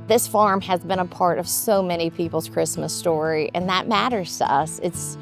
This farm has been a part of so many people's Christmas story, and that matters to us. It's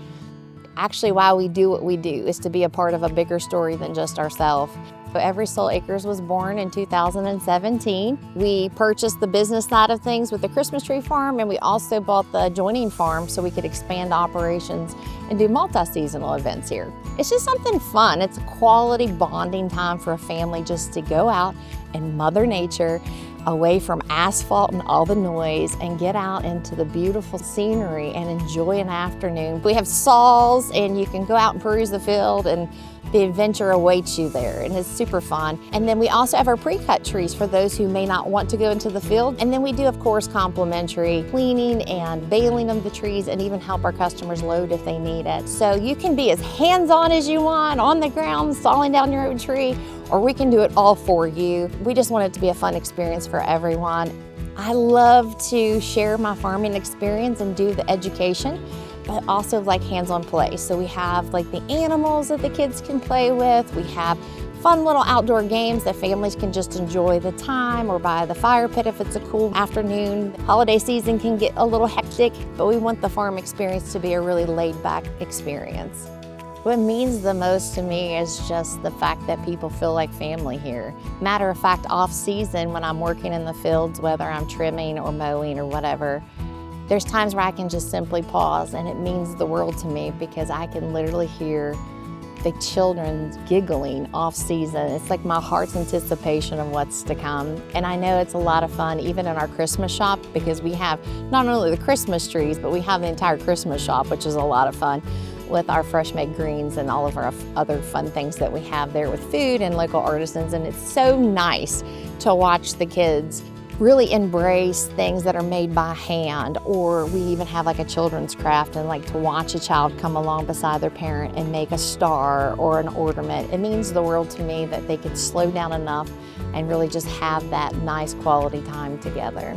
actually why we do what we do, is to be a part of a bigger story than just ourselves. So every Soulacres was born in 2017. We purchased the business side of things with the Christmas tree farm, and we also bought the adjoining farm so we could expand operations and do multi-seasonal events here. It's just something fun. It's a quality bonding time for a family just to go out and Mother Nature, away from asphalt and all the noise, and get out into the beautiful scenery and enjoy an afternoon. We have saws, and you can go out and peruse the field, and the adventure awaits you there, and it's super fun. And then we also have our pre-cut trees for those who may not want to go into the field. And then we do, of course, complimentary cleaning and baling of the trees, and even help our customers load if they need it. So you can be as hands-on as you want, on the ground, sawing down your own tree, or we can do it all for you. We just want it to be a fun experience for everyone. I love to share my farming experience and do the education, but also like hands-on play. So we have like the animals that the kids can play with. We have fun little outdoor games that families can just enjoy the time, or by the fire pit if it's a cool afternoon. Holiday season can get a little hectic, but we want the farm experience to be a really laid-back experience. What means the most to me is just the fact that people feel like family here. Matter of fact, off season when I'm working in the fields, whether I'm trimming or mowing or whatever, there's times where I can just simply pause, and it means the world to me because I can literally hear the children giggling off season. It's like my heart's anticipation of what's to come. And I know it's a lot of fun, even in our Christmas shop, because we have not only the Christmas trees, but we have the entire Christmas shop, which is a lot of fun, with our fresh made greens and all of our other fun things that we have there with food and local artisans. And it's so nice to watch the kids really embrace things that are made by hand, or we even have like a children's craft, and like to watch a child come along beside their parent and make a star or an ornament. It means the world to me that they could slow down enough and really just have that nice quality time together.